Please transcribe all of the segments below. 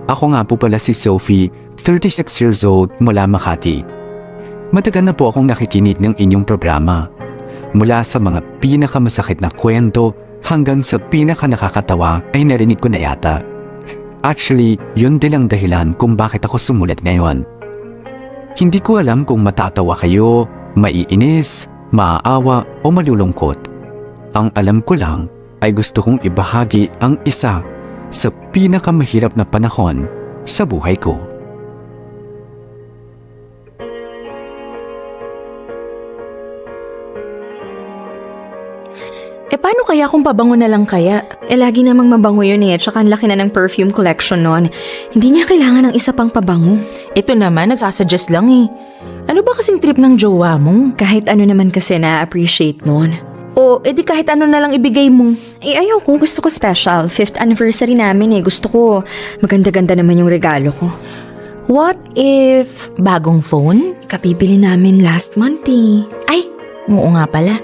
Ako nga po pala si Sophie, 36 years old, mula Makati. Matagal na po akong nakikinig ng inyong programa. Mula sa mga pinakamasakit na kwento hanggang sa pinakanakakatawa ay narinig ko na yata. Actually, yun din ang dahilan kung bakit ako sumulat ngayon. Hindi ko alam kung matatawa kayo, maiinis, maaawa o malulungkot. Ang alam ko lang ay gusto kong ibahagi ang isa sa pinakamahirap na panahon sa buhay ko. Paano kaya kung pabango na lang kaya? Lagi namang mabango yun tsaka ang laki na ng perfume collection nun. Hindi niya kailangan ng isa pang pabango. Ito naman, nagsasuggest lang Ano ba kasing trip ng jowa mo? Kahit ano naman kasi na-appreciate nun. O, edi kahit ano na lang ibigay mo. Ayaw ko, gusto ko special. 5th anniversary namin Gusto ko maganda-ganda naman yung regalo ko. What if bagong phone? Kapibili namin last month Ay, oo nga pala.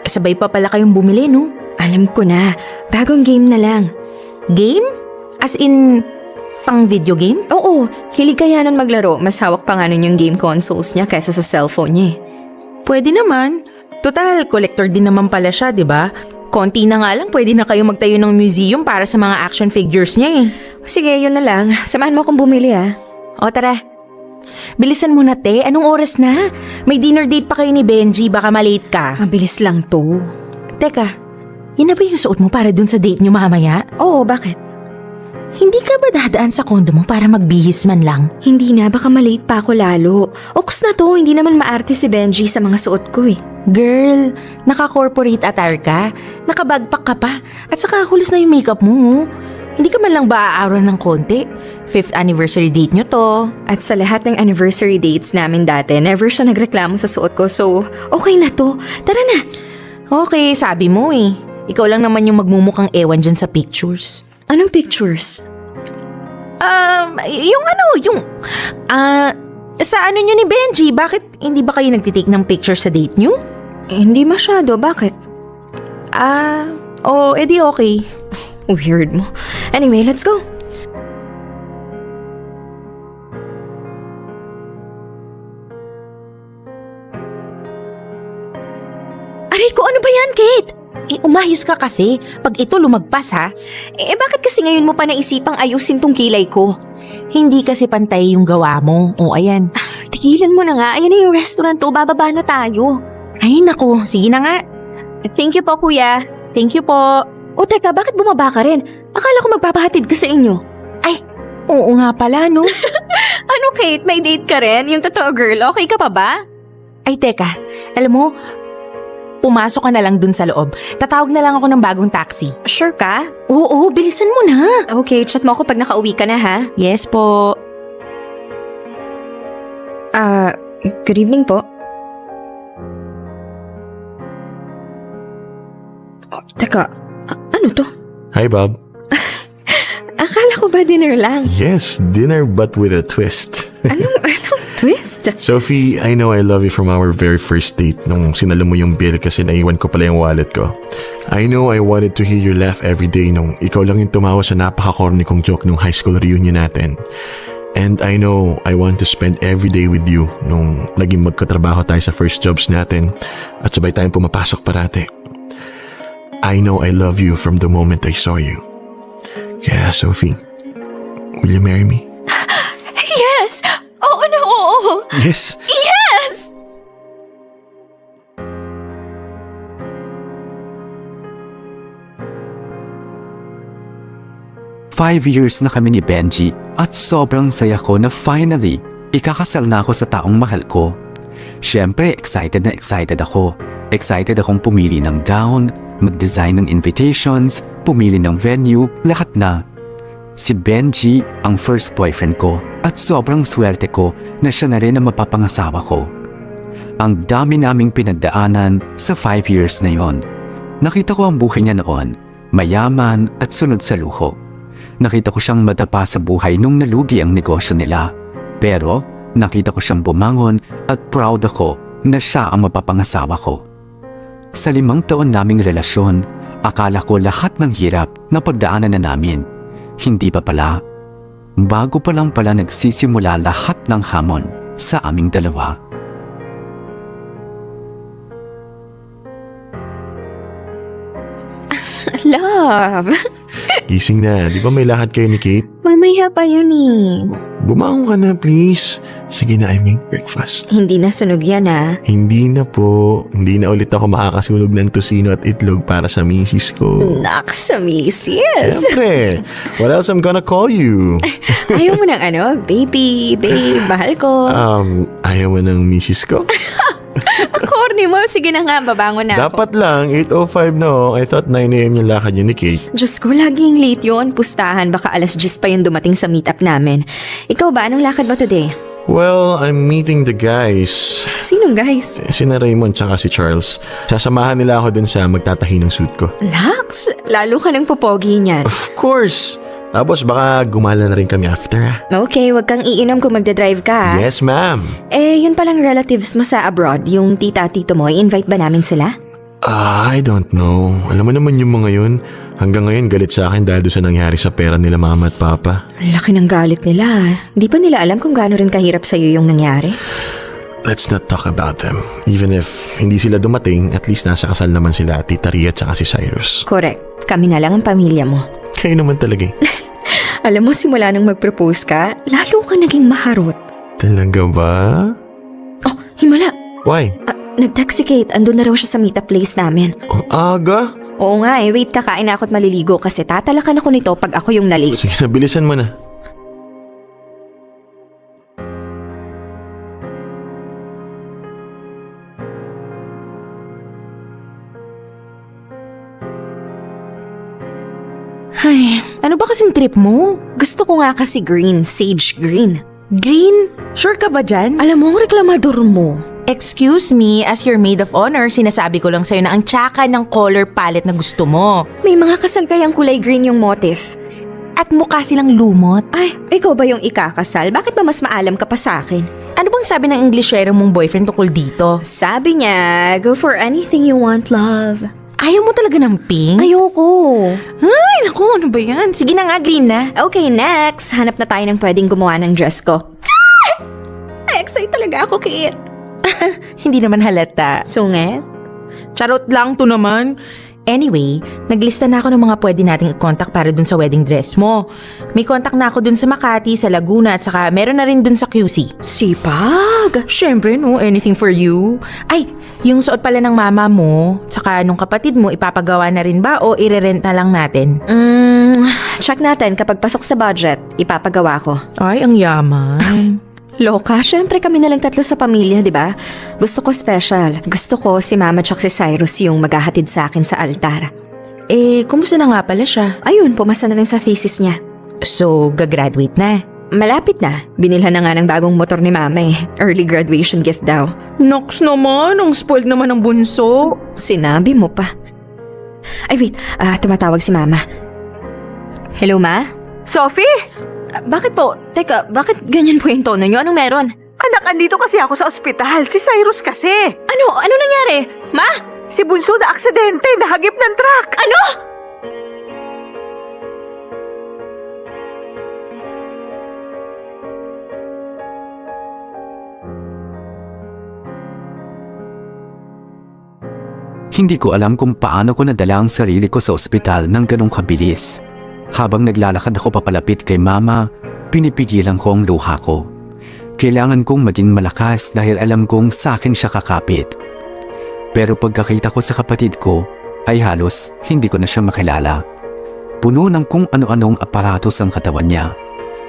Sabay pa pala kayong bumili, no? Alam ko na, bagong game na lang. Game? As in, pang video game? Oo, hilig kaya nun maglaro. Mas hawak pa nga nun yung game consoles niya kaysa sa cellphone niya Pwede naman. Total, collector din naman pala siya, di ba? Konti na nga lang, pwede na kayo magtayo ng museum para sa mga action figures niya Sige, yun na lang. Samahan mo akong bumili O tara. Bilisan mo na, te. Anong oras na? May dinner date pa kayo ni Benji, baka malate ka. Mabilis lang to. Teka, yun na ba yung suot mo para dun sa date niyo mamaya? Oo, bakit? Hindi ka ba dadaan sa kondo mo para magbihis man lang? Hindi na, baka malate pa ako lalo. Oks na to, hindi naman maarte si Benji sa mga suot ko Girl, naka-corporate attire ka, nakabagpak ka pa, at saka hulos na yung makeup mo. Hindi ka man lang ba aaron ng konti? 5th anniversary date nyo to. At sa lahat ng anniversary dates namin dati, never siya nagreklamo sa suot ko, so okay na to. Tara na. Okay, sabi mo Ikaw lang naman yung magmumukhang ewan dyan sa pictures. Anong pictures? Sa ano nyo ni Benji, bakit hindi ba kayo nagtitake ng picture sa date nyo? Hindi masyado, bakit? Edi okay. Weird mo. Anyway, let's go. Aray ko, ano ba yan, Kate? Umayos ka kasi. Pag ito lumagpas ha. Bakit kasi ngayon mo pa naisipang ayusin tong kilay ko? Hindi kasi pantay yung gawa mo. O ayan. Tigilan mo na nga. Ayan na yung restaurant to. Bababa na tayo. Ay nako, sige na nga. Thank you po, kuya. Thank you po. O teka, bakit bumaba ka rin? Akala ko magpapahatid ka sa inyo. Ay, oo nga pala no. Ano, Kate? May date ka rin? Yung totoo, girl. Okay ka pa ba? Ay teka, alam mo, pumasok ka na lang dun sa loob. Tatawag na lang ako ng bagong taxi. Sure ka? Oo, bilisan mo na. Okay, chat mo ako pag nakauwi ka na, ha? Yes po. Good evening po. Teka, ano to? Hi, Bob. Akala ko ba dinner lang? Yes, dinner but with a twist. Anong twist? Sophie, I know I love you from our very first date nung sinalo mo yung bill kasi naiwan ko pala yung wallet ko. I know I wanted to hear your laugh every day nung ikaw lang yung tumawa sa napaka-corny kong joke nung high school reunion natin. And I know I want to spend every day with you nung naging magkatrabaho tayo sa first jobs natin at sabay tayong pumapasok parate. I know I love you from the moment I saw you. Kaya, Sophie, will you marry me? Yes! Oo na, oo! Yes! Yes! 5 years na kami ni Benji at sobrang saya ko na finally, ikakasal na ako sa taong mahal ko. Siyempre, excited na excited ako. Excited akong pumili ng gown, mag-design ng invitations, pumili ng venue, lahat na. Si Benji ang first boyfriend ko at sobrang swerte ko na siya na rin ang mapapangasawa ko. Ang dami naming pinagdaanan sa 5 years na yon. Nakita ko ang buhay niya noon, mayaman at sunod sa luho. Nakita ko siyang madapa sa buhay nung nalugi ang negosyo nila. Pero nakita ko siyang bumangon at proud ako na siya ang mapapangasawa ko. Sa 5 taon naming relasyon, akala ko lahat ng hirap na pagdaanan na namin. Hindi pa pala. bago pa lang pala nagsisimula lahat ng hamon sa aming dalawa. Love, Gising na, di ba may lakad kayo ni Kate? mamaya pa yun eh. Bumangon ka na please. Sige na, I make breakfast. Hindi na sunog yan ah. Hindi na po. Hindi na ulit ako makakasunog ng tosino at itlog para sa misis ko. Naks, sa misis. Siyempre. What else I'm gonna call you? Ayaw mo ng ano, baby, babe, mahal ko. Ayaw mo ng misis ko? Corny mo, sige na nga, babangon na ako. Dapat lang, 8:05 no. I thought 9 a.m. yung lakad yun ni Kate. Diyos ko, laging late yun. Pustahan, baka alas 10 pa yung dumating sa meetup namin. Ikaw ba, anong lakad mo today? Well, I'm meeting the guys. Sinong guys? Sina Raymond tsaka si Charles. Sasamahan nila ako dun sa magtatahi ng suit ko. Naks, lalo ka ng popogi niyan. Of course! Tapos baka gumala na rin kami after. Okay, wag kang iinom kung magdadrive ka. Yes, ma'am. Eh, yun palang relatives mo sa abroad, yung tita-tito mo, i-invite ba namin sila? I don't know. Alam mo naman yung mga yun. Hanggang ngayon galit sa akin dahil doon sa nangyari sa pera nila mama at papa. Ang laki ng galit nila. Di ba nila alam kung gaano rin kahirap sa'yo yung nangyari? Let's not talk about them. Even if hindi sila dumating, at least nasa kasal naman sila Tita Ria at saka si Cyrus. Correct. Kami na lang ang pamilya mo. Kayo naman talaga eh. Alam mo, simula nang mag-propose ka, lalo ka naging maharot. Talaga ba? Oh, himala. Why? Nag-text si Kate, andun na raw siya sa meetup place namin. Ang aga? Oo nga eh, wait, kakain na ako't maliligo kasi tatalakan ako nito pag ako yung nalate. Sige na, bilisan mo na. Ay, ano ba kasing trip mo? Gusto ko nga kasi green, sage green. Green? Sure ka ba dyan? Alam mo, ang reklamador mo. Excuse me, as your maid of honor, sinasabi ko lang sa'yo na ang tsaka ng color palette na gusto mo. May mga kasal kayang kulay green yung motif. At mukha silang lumot. Ay, ikaw ba yung ikakasal? Bakit ba mas maalam ka pa sa akin? Ano bang sabi ng Englishero mong boyfriend tungkol dito? Sabi niya, go for anything you want, love. Ayaw mo talaga ng pink? Ayoko. Ay, naku, ano ba yan? Sige na nga, green na. Okay, next. Hanap na tayo ng pwedeng gumawa ng dress ko. Excited talaga ako, Kate. Hindi naman halata. Sungit? Charot lang to naman. Anyway, naglista na ako ng mga pwede nating i-contact para dun sa wedding dress mo. May contact na ako dun sa Makati, sa Laguna, at saka meron na rin dun sa QC. Sipag. Siyempre, no, anything for you. Ay, yung suot pala ng mama mo, tsaka nung kapatid mo, ipapagawa na rin ba o irerent na lang natin? Check natin kapag pasok sa budget, ipapagawa ko. Ay, ang yaman. Loka, syempre kami na lang tatlo sa pamilya, di ba? Gusto ko special. Gusto ko si Mama tsaka si Cyrus yung maghahatid sa akin sa altar. Eh, kumusta na nga pala siya? Ayun, pumasa na rin sa thesis niya. So, gagraduate na. Malapit na. Binilhan na nga ng bagong motor ni Mama eh. Early graduation gift daw. Nox naman, ang spoiled naman ng bunso. Sinabi mo pa. Ay wait, tumatawag si Mama. Hello, Ma? Sophie? Bakit po? Teka, bakit ganyan po yung tono niyo? Anong meron? Anak, andito kasi ako sa ospital. Si Cyrus kasi. Ano nangyari? Ma? Si Bunso na aksidente, nahagip ng truck. Ano? Hindi ko alam kung paano ko nadala ang sarili ko sa ospital ng ganong kabilis. Habang naglalakad ako papalapit kay mama, pinipigilan ko ang luha ko. Kailangan kong maging malakas dahil alam kong sa akin siya kakapit. Pero pagkakita ko sa kapatid ko, ay halos hindi ko na siya makilala. Puno ng kung ano-anong aparatos ang katawan niya.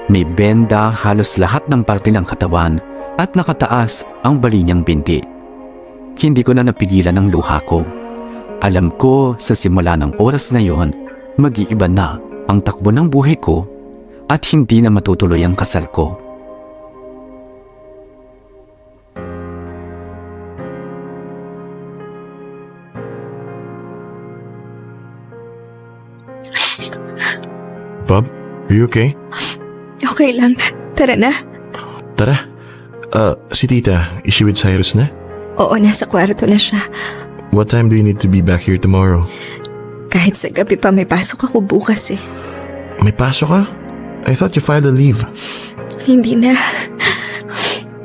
May benda halos lahat ng parte ng katawan at nakataas ang bali niyang binti. Hindi ko na napigilan ang luha ko. Alam ko sa simula ng oras na yon, mag-iiba na ang takbo ng buhay ko at hindi na matutuloy ang kasal ko. Bob, are you okay? Okay lang. Tara na. Tara. Si Tita, is she with Cyrus na? Oo, nasa kwarto na siya. What time do you need to be back here tomorrow? Kahit sa gabi pa may pasok ako bukas eh. May pasok ka? I thought you filed a leave. Hindi na.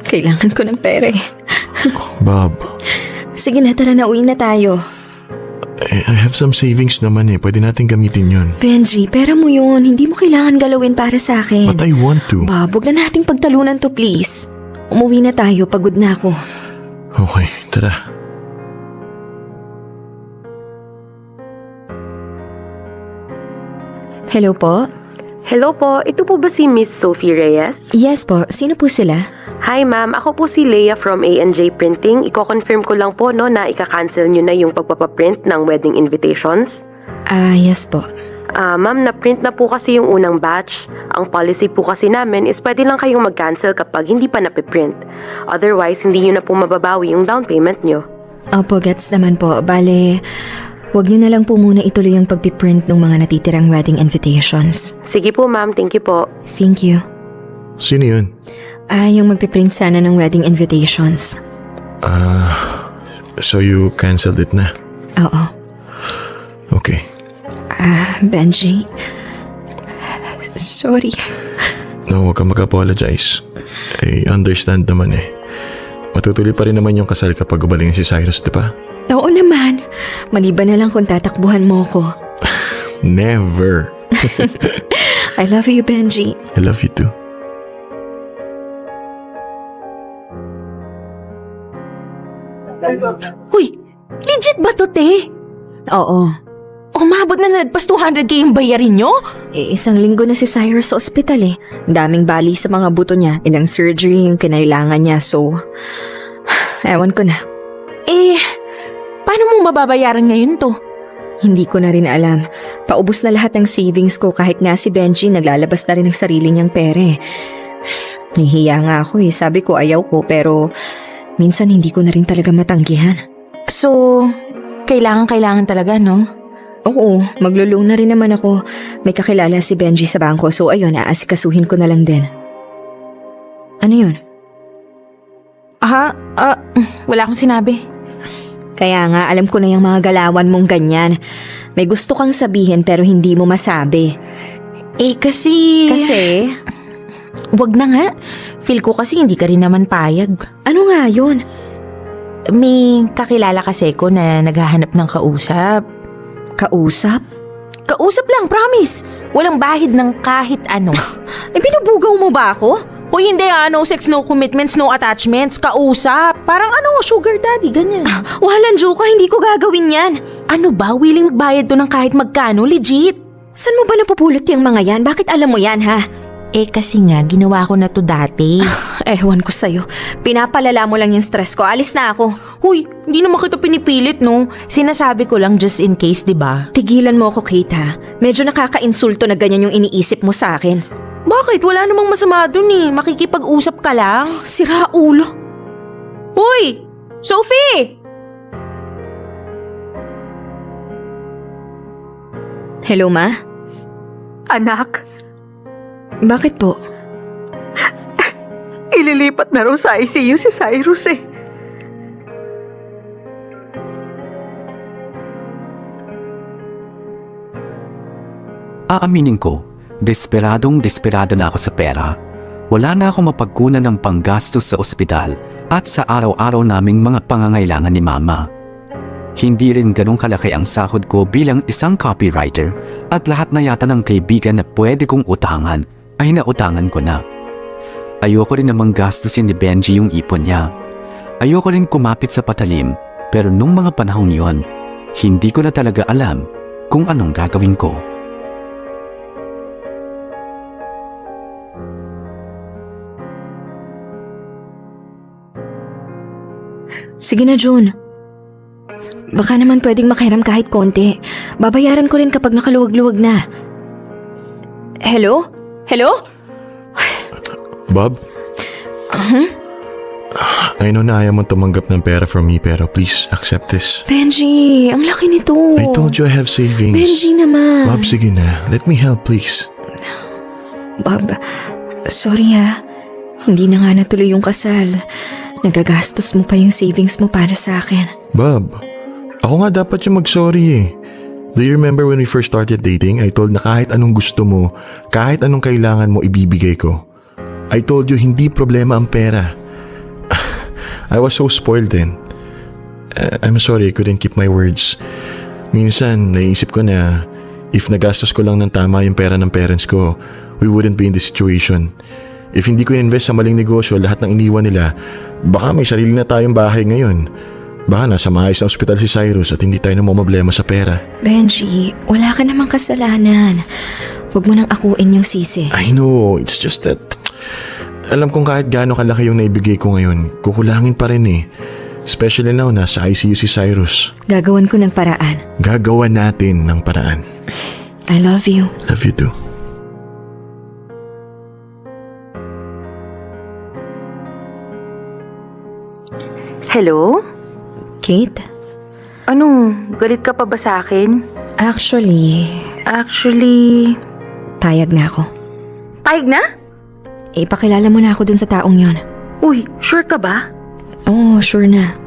Kailangan ko ng pera eh. Bob, Sige na, tara na, uwi na tayo. I have some savings naman eh. Pwede natin gamitin yun. Benji, pera mo yun. Hindi mo kailangan galawin para sa akin. But I want to. Bob, huwag na nating pagtalunan to, please. Umuwi na tayo, pagod na ako. Okay, tara. Hello po? Hello po, ito po ba si Miss Sophie Reyes? Yes po, sino po sila? Hi ma'am, ako po si Leia from A&J Printing. Iko-confirm ko lang po no na ika-cancel nyo na yung pagpapaprint ng wedding invitations. Yes po. Ma'am, na-print na po kasi yung unang batch. Ang policy po kasi namin is pwede lang kayong mag-cancel kapag hindi pa napiprint. Otherwise, hindi nyo na po mababawi yung down payment nyo. Opo, gets naman po. Bale, huwag niyo na lang po muna ituloy yung pagpiprint ng mga natitirang wedding invitations. Sige po ma'am, thank you po. Thank you. Sino yun? Yung magpiprint sana ng wedding invitations. So you canceled it na? Oo. Okay. Benji. Sorry. No, huwag kang mag-apologize. I understand naman eh. Matutuloy pa rin naman yung kasal kapag ubaling si Cyrus, di ba? Oo naman. Maliban na lang kung tatakbuhan mo ko. Never. I love you, Benji. I love you too. Uy, legit ba to, te? Oo. Umabot na nagpas 200K yung bayarin nyo? Isang linggo na si Cyrus sa ospital eh. Daming bali sa mga buto niya. Ilang surgery yung kinailangan niya. So, ewan ko na. Paano mo mababayaran ngayon to? Hindi ko na rin alam. Paubos na lahat ng savings ko kahit nga si Benji naglalabas na rin ng sarili niyang pere. Nahihiya nga ako eh. Sabi ko ayaw ko pero minsan hindi ko na rin talaga matanggihan. So, kailangan talaga, no? Oo, maglo-loan na rin naman ako. May kakilala si Benji sa bangko so ayun, aasikasuhin ko na lang din. Ano yun? Wala akong sinabi. Kaya nga, alam ko na yung mga galawan mong ganyan. May gusto kang sabihin pero hindi mo masabi. Kasi... Wag na nga. Feel ko kasi hindi ka rin naman payag. Ano nga yun? May kakilala kasi ko na naghahanap ng kausap. Kausap? Kausap lang, promise. Walang bahid ng kahit ano. Binubugaw mo ba ako? Hoy, hindi no sex, no commitments, no attachments. Kausap. Parang sugar daddy, ganyan. Walang joke, hindi ko gagawin yan. Ano ba? Willing magbayad to ng kahit magkano? Legit. Saan mo ba napupulot yung mga yan? Bakit alam mo yan, ha? Kasi nga, ginawa ko na to dati. Ewan ko sa'yo. Pinapalala mo lang yung stress ko. Alis na ako. Huy, hindi naman kita pinipilit, no? Sinasabi ko lang just in case, di ba? Tigilan mo ako, Kate, ha? Medyo nakaka-insulto na ganyan yung iniisip mo sa akin. Bakit? Wala namang masama dun eh. Makikipag-usap ka lang. Sira ulo. Huy! Sophie! Hello, Ma? Anak, Bakit po? ililipat na raw sa ICU si Cyrus eh. Aaminin ko, desperada na ako sa pera. Wala na akong mapagkunan ng panggastos sa ospital at sa araw-araw naming mga pangangailangan ni Mama. Hindi rin ganun kalaki ang sahod ko bilang isang copywriter at lahat na yata ng kaibigan na pwede kong utangan ay nautangan ko na. Ayoko rin namang gastusin ni Benji yung ipon niya. Ayoko rin kumapit sa patalim pero nung mga panahong yon, hindi ko na talaga alam kung anong gagawin ko. Sige na, June. Baka naman pwedeng makahiram kahit konti. Babayaran ko rin kapag nakaluwag-luwag na. Hello? Hello? Bob? I know na ayaw mo tumanggap ng pera from me pero please accept this. Benji, ang laki nito. I told you I have savings. Benji naman. Bob, sige na. Let me help, please. Bob, sorry ha. Hindi na nga natuloy yung kasal. Nagagastos mo pa yung savings mo para sa akin. Bob, ako nga dapat yung mag-sorry eh. Do you remember when we first started dating, I told na kahit anong gusto mo, kahit anong kailangan mo, ibibigay ko. I told you hindi problema ang pera. I was so spoiled then. I'm sorry I couldn't keep my words. Minsan, naisip ko na if nagastos ko lang ng tama yung pera ng parents ko, we wouldn't be in this situation. If hindi ko invest sa maling negosyo lahat ng iniwan nila, baka may sarili na tayong bahay ngayon. Baka nasa maayos na ospital si Cyrus at hindi tayo na problema sa pera. Benji, wala ka namang kasalanan. Huwag mo nang akuin yung sisi. I know, it's just that alam kong kahit gaano kalaki yung naibigay ko ngayon, kukulangin pa rin eh. Especially now nasa ICU si Cyrus. Gagawan ko ng paraan. Gagawa natin ng paraan. I love you. Love you too. Hello? Kate? Ano, galit ka pa ba sa akin? Actually, payag na ako. Payag na? Ipakilala mo na ako dun sa taong yon. Uy, sure ka ba? Oo, sure na.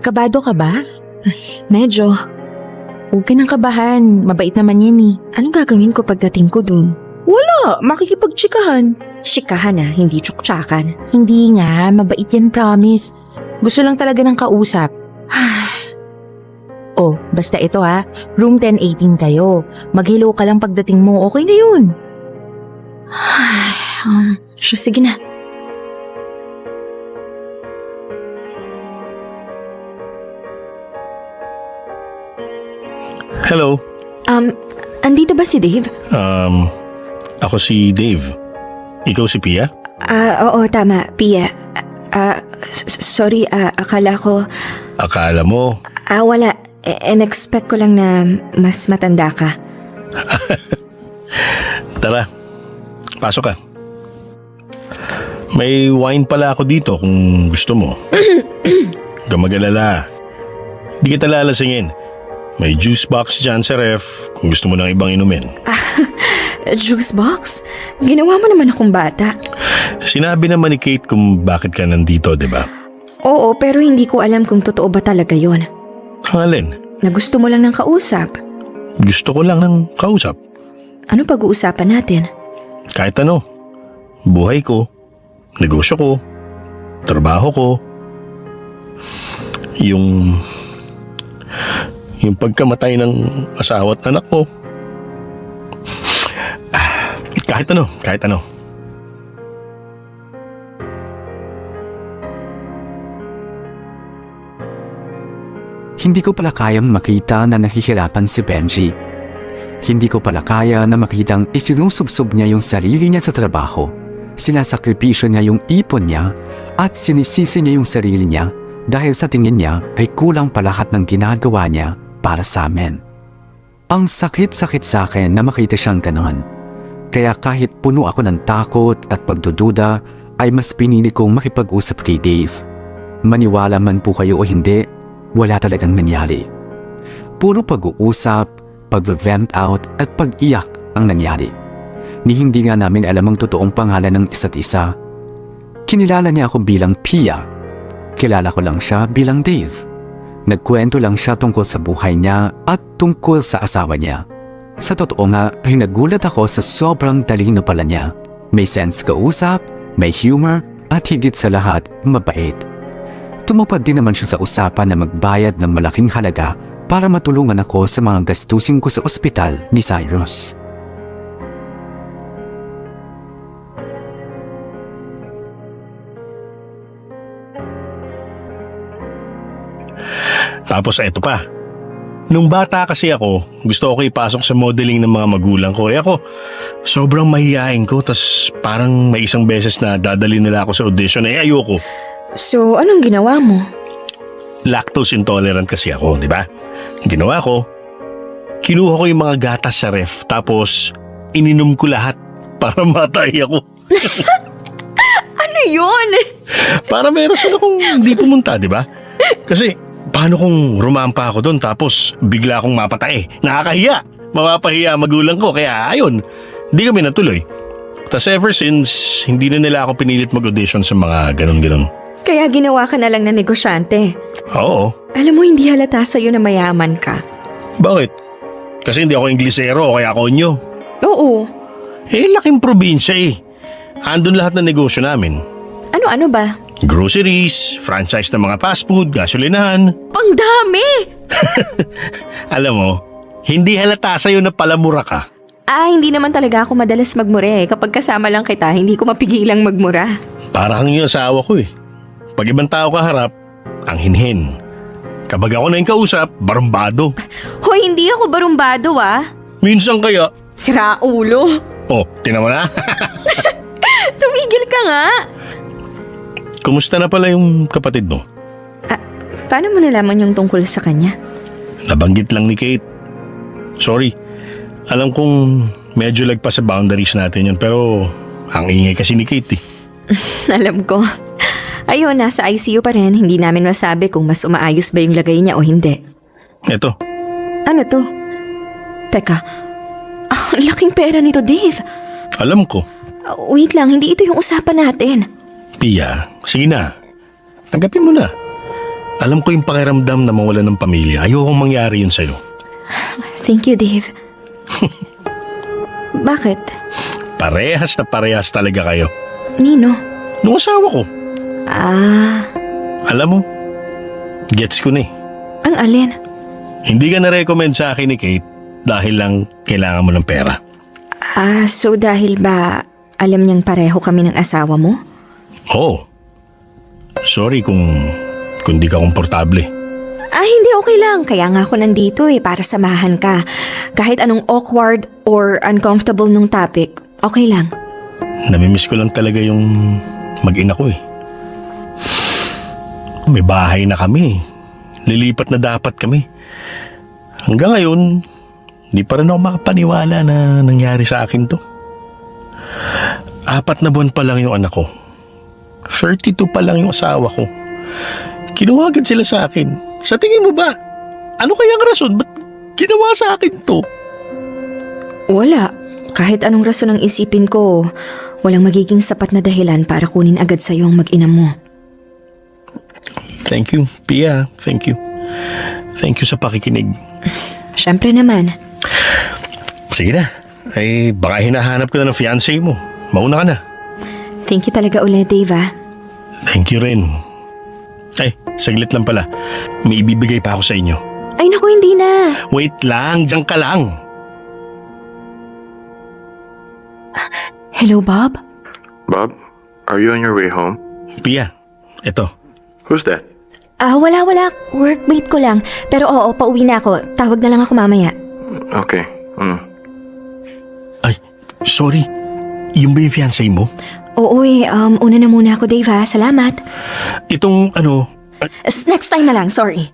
Kabado ka ba? Medyo. Huwag ka nang kabahan. Mabait naman yan eh. Anong gagawin ko pagdating ko dun? Makikipagtsikahan. Shikahan na, hindi tsuktsakan. Hindi nga, mabait yan, promise. Gusto lang talaga ng kausap. Oh, basta ito ha. Room 1018 kayo. Mag-hello ka lang pagdating mo, okay na yun. Sige na. Hello. Andito ba si Dave? Ako si Dave. Ikaw si Pia? Oo, tama. Pia. Sorry, akala ko... Akala mo? Wala. In-expect ko lang na mas matanda ka. Tara, pasok ka. May wine pala ako dito kung gusto mo. Huwag kang mag-alala. Hindi kita lalasingin. May juice box dyan sa ref kung gusto mo ng ibang inumin. Juice box? Ginawa mo naman akong bata. Sinabi naman ni Kate kung bakit ka nandito, di ba? Oo, pero hindi ko alam kung totoo ba talaga yon. Ang alin? Na gusto mo lang ng kausap. Gusto ko lang ng kausap. Ano pag-uusapan natin? Kahit ano. Buhay ko, negosyo ko, trabaho ko, yung pagkamatay ng asawa at anak ko. Kahit ano. Hindi ko pala kayang makita na nahihirapan si Benji. Hindi ko pala kaya na makitang isinusubsob niya yung sarili niya sa trabaho. Sinasakripisyo niya yung ipon niya at sinisisi niya yung sarili niya dahil sa tingin niya ay kulang pa lahat ng ginagawa niya para sa amin. Ang sakit-sakit sa akin na makita siyang ganon. Kaya kahit puno ako ng takot at pagdududa ay mas pinili kong makipag-usap kay Dave. Maniwala man po kayo o hindi, wala talagang nangyari. Puro pag-uusap, pag-vent out at pag-iyak ang nangyari. Ni hindi nga namin alam ang totoong pangalan ng isa't isa. Kinilala niya ako bilang Pia. Kilala ko lang siya bilang Dave. Nagkwento lang siya tungkol sa buhay niya at tungkol sa asawa niya. Sa totoo nga ay nagulat ako sa sobrang talino pala niya. May sense kausap, may humor at higit sa lahat mabait. Tumupad din naman siya sa usapan na magbayad ng malaking halaga para matulungan ako sa mga gastusin ko sa ospital ni Cyrus. Tapos eto pa. Nung bata kasi ako, gusto ko ipasok sa modeling ng mga magulang ko. Ako, sobrang mahihain ko. Tas parang may isang beses na dadali nila ako sa audition. Ayoko. So, anong ginawa mo? Lactose intolerant kasi ako, di ba? Ginawa ko, kinuha ko yung mga gatas sa ref. Tapos, ininom ko lahat para matay ako. Ano yun? Para meron sila kung hindi pumunta, di ba? Kasi, paano kung rumampa ako doon tapos bigla akong mapatay? Nakakahiya. Mapapahiya magulang ko. Kaya ayun, hindi kami natuloy. Tas ever since, hindi na nila ako pinilit mag-audition sa mga ganun-ganun. Kaya ginawa ka na lang na negosyante. Oo. Alam mo, hindi halata sa'yo na mayaman ka. Bakit? Kasi hindi ako Inglesero o kaya konyo. Oo. Laking probinsya eh. Andun lahat ng negosyo namin. Ano-ano ba? Groceries, franchise ng mga fast food, gasolinahan. Ang dami! Alam mo, hindi halata sa'yo na palamura ka. Hindi naman talaga ako madalas magmura eh. Kapag kasama lang kita, hindi ko mapigilang magmura. Para kang yung asawa ko eh. Pag ibang tao kaharap, ang hinhin. Kapag ako na yung kausap, barumbado. Hoy, hindi ako barumbado Minsan kaya, Sira ulo. tinan mo na. Tumigil ka nga. Kumusta na pala yung kapatid mo? Paano mo nalaman yung tungkol sa kanya? Nabanggit lang ni Kate. Sorry. Alam kong medyo lagpas sa boundaries natin yun, pero ang ingay kasi ni Kate eh. Alam ko. Ayun, nasa ICU pa rin. Hindi namin masabi kung mas umaayos ba yung lagay niya o hindi. Eto, Ano to? Teka. Ang laking pera nito, Dave. alam ko. Wait lang, hindi ito yung usapan natin. Pia, sige na. Tanggapin mo na. Alam ko yung pakiramdam na mawala ng pamilya. Ayokong mangyari yun sa'yo. Thank you, Dave. Bakit? Parehas na parehas talaga kayo. Nino? Nung asawa ko. Alam mo, gets ko na eh. Ang alin? Hindi ka na-recommend sa akin ni Kate dahil lang kailangan mo ng pera. So dahil ba alam niyang pareho kami ng asawa mo? Oo. Sorry kung di ka komportable. Hindi okay lang. Kaya nga ako nandito para samahan ka. Kahit anong awkward or uncomfortable nung topic, okay lang. Namimiss ko lang talaga yung mag-ina ko eh. May bahay na kami. Lilipat na dapat kami. Hanggang ngayon, di pa rin ako makapaniwala na nangyari sa akin to. 4 na buwan pa lang yung anak ko. 32 pa lang yung asawa ko. Kinuha agad sila sa akin. Sa tingin mo ba, ano kayang rason? Ba't ginawa sa akin to? Wala. Kahit anong rason ang isipin ko, walang magiging sapat na dahilan para kunin agad sa'yo ang mag-ina mo. Thank you, Pia. Thank you. Thank you sa pakikinig. Siyempre naman. Sige na. Baka hinahanap ko na ng fiancé mo. Mauna ka na. Thank you talaga ulit, Dave. Thank you rin. Saglit lang pala. May ibibigay pa ako sa inyo. Ay naku, hindi na. Wait lang, diyan ka lang. Hello, Bob? Bob, are you on your way home? Pia, eto. Who's that? Wala. Workmate ko lang. Pero oo, pauwi na ako. Tawag na lang ako mamaya. Okay. Ay, sorry. Yung ba yung fiancé mo? Oo una na muna ako, Dave Salamat. Itong Next time na lang, sorry.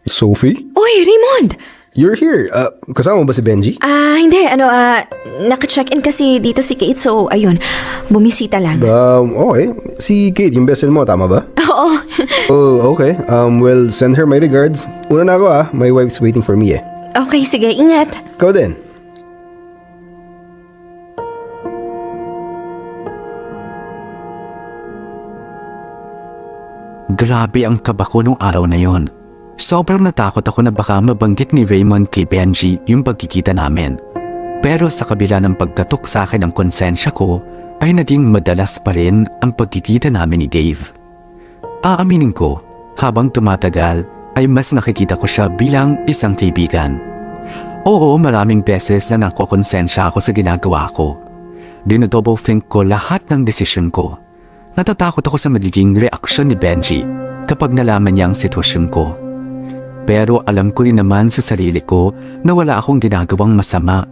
Sophie? Uy, Raymond! You're here. Kasama mo ba si Benji? Hindi. Naka-check-in kasi dito si Kate, so ayun, bumisita lang. Okay. Si Kate, yung best friend mo, tama ba? Oo. Oh, okay. Well, send her my regards. Una na ako my wife's waiting for me Okay, sige, ingat. Ikaw din. Grabe ang kaba ko nung araw na yon. Sobrang natakot ako na baka mabanggit ni Raymond kay Benji yung pagkikita namin. Pero sa kabila ng pagkatok sa akin ng konsensya ko, ay naging madalas pa rin ang pagkikita namin ni Dave. Aaminin ko, habang tumatagal ay mas nakikita ko siya bilang isang kaibigan. Oo, maraming beses na nakokonsensya ako sa ginagawa ko. Dinodouble think ko lahat ng desisyon ko. Natatakot ako sa magiging reaksyon ni Benji kapag nalaman niya ang sitwasyon ko. Pero alam ko rin naman sa sarili ko na wala akong ginagawang masama.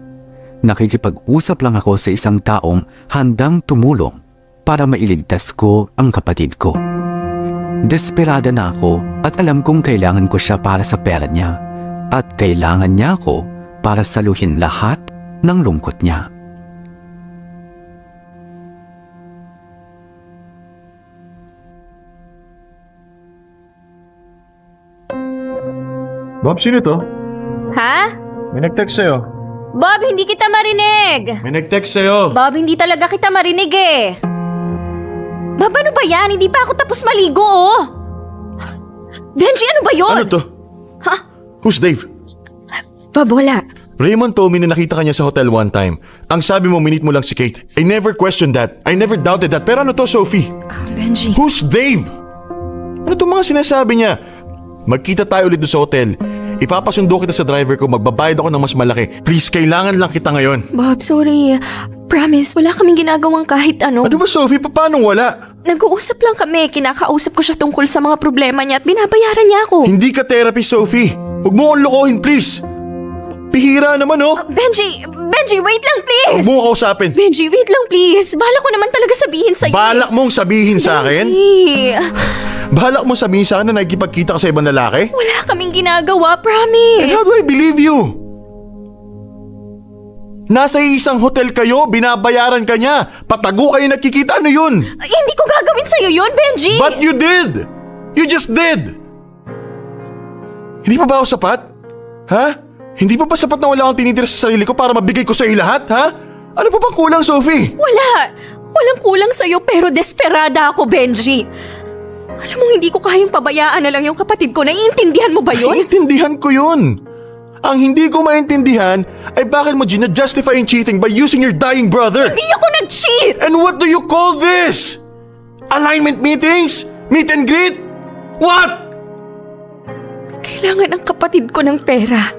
Nakikipag-usap lang ako sa isang taong handang tumulong para mailigtas ko ang kapatid ko. Desperada na ako at alam kong kailangan ko siya para sa pera niya at kailangan niya ako para saluhin lahat ng lungkot niya. Bob, sino to? Ha? May nag-text sa'yo. Bob, hindi kita marinig! May nag-text sa'yo. Bob, hindi talaga kita marinig eh! Bob, ano ba yan? Hindi pa ako tapos maligo oh! Benji, ano ba yun? Ano to? Ha? Who's Dave? Bob, wala. Raymond told me na nakita ka niya sa hotel one time. Ang sabi mo, minute mo lang si Kate. I never questioned that. I never doubted that. Pero ano to, Sophie? Benji. Who's Dave? Ano to mga sinasabi niya? Magkita tayo ulit doon sa hotel. Ipapasundo kita sa driver ko, magbabayad ako ng mas malaki. Please, kailangan lang kita ngayon. Bob, sorry. Promise, wala kaming ginagawang kahit ano. Ano ba, Sophie? Paano wala? Nag-uusap lang kami. Kinakausap ko siya tungkol sa mga problema niya at binabayaran niya ako. Hindi ka therapy, Sophie. Huwag mo akong lokohin, please. Pihira naman, oh. Benji, wait lang please. Huwag mo ako kausapin. Benji, wait lang please. Balak ko naman talaga sabihin sa'yo. Balak mong sabihin sa akin? Benji, Balak mong sabihin sa akin na nagkipagkita ka sa ibang lalaki? wala kaming ginagawa, promise. And how do I believe you? Nasa isang hotel kayo, binabayaran ka niya. Patago kayo nagkikita, ano yun? Ay, hindi ko gagawin sa'yo yun, Benji. But you did! You just did! Hindi pa ba ako sapat? Ha? Hindi pa ba sapat na wala akong tinitira sa sarili ko para mabigay ko sa iyo lahat, ha? Ano pa bang kulang, Sophie? Wala. Walang kulang sa'yo pero desperada ako, Benji. Alam mo, hindi ko kayang pabayaan na lang yung kapatid ko. Naiintindihan mo ba yun? Naiintindihan ko yun. Ang hindi ko maintindihan ay bakit mo gina-justify yung cheating by using your dying brother. Hindi ako nag-cheat! And what do you call this? Alignment meetings? Meet and greet? What? Kailangan ng kapatid ko ng pera.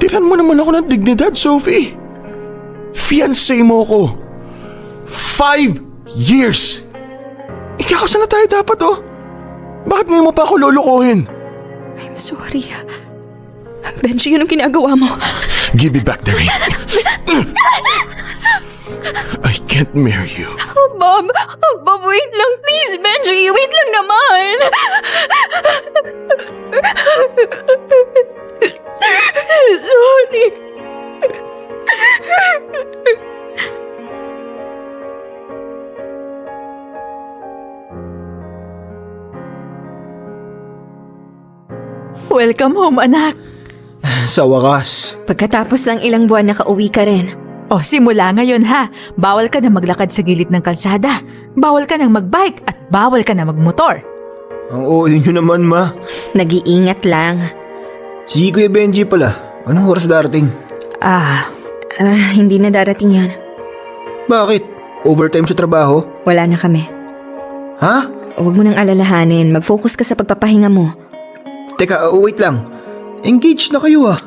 Tiran mo naman ako ng dignidad, Sophie. Fiancé mo ko. 5 years. Ikakasal na tayo dapat, oh. Bakit ngayon mo pa ako lolokohin? I'm sorry. Benji, yun ang ginagawa mo. Give me back the ring. I can't marry you. Bob, wait lang please, Benji. Wait lang naman. Sorry. Welcome home, anak. Sa wakas. Pagkatapos ng ilang buwan, nakauwi ka rin. O, simula ngayon ha. Bawal ka na maglakad sa gilid ng kalsada. Bawal ka nang magbike at bawal ka na magmotor. Ang oo nyo naman, ma. Nag-iingat lang. Si Kuya Benji pala. Anong oras darating? Hindi na darating yan. Bakit? Overtime sa trabaho? Wala na kami. Ha? Huwag mo nang alalahanin. Mag-focus ka sa pagpapahinga mo. Teka, wait lang. Engaged na kayo ah.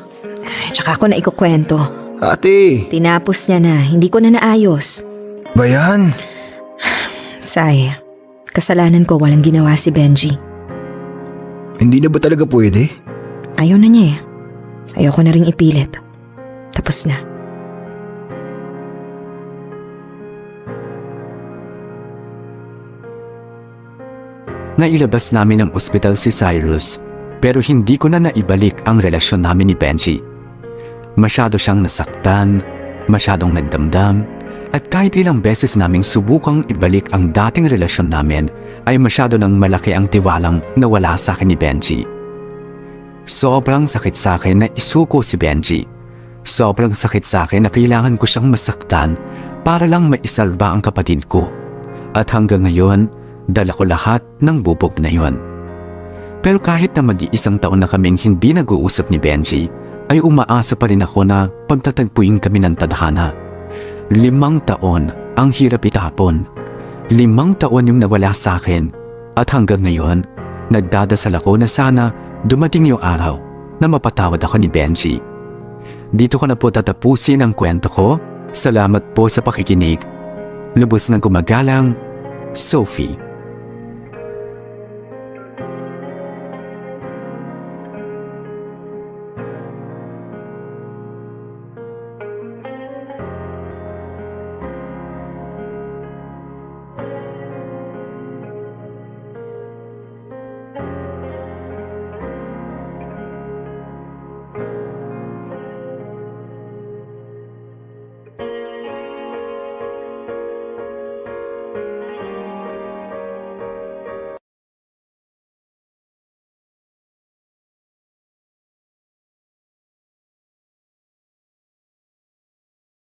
Tsaka ako na ikukwento. Ate. Tinapos niya na. Hindi ko na naayos. Ba yan? Say, kasalanan ko walang ginawa si Benji. Hindi na ba talaga pwede? Ayaw na niya eh. Ayaw ko na ring ipilit. Tapos na. Nailabas namin ng ospital si Cyrus, pero hindi ko na naibalik ang relasyon namin ni Benji. Masyado siyang nasaktan, masyadong nagdamdam, at kahit ilang beses naming subukang ibalik ang dating relasyon namin, ay masyado nang malaki ang tiwalang nawala sa akin ni Benji. Sobrang sakit sa akin na isuko si Benji. Sobrang sakit sa akin na kailangan ko siyang masaktan para lang maisalba ang kapatid ko. At hanggang ngayon, dala ko lahat ng bubog na yon. Pero kahit na mag-iisang taon na kaming hindi nag-uusap ni Benji, ay umaasa pa rin ako na pagtatagpuin kami ng tadhana. 5 taon ang hirap itapon. 5 taon yung nawala sa akin. At hanggang ngayon, nagdadasal ako na sana dumating yung araw na mapatawad ako ni Benji. Dito ko na po tatapusin ang kwento ko. Salamat po sa pakikinig. Lubos ng gumagalang, Sophie.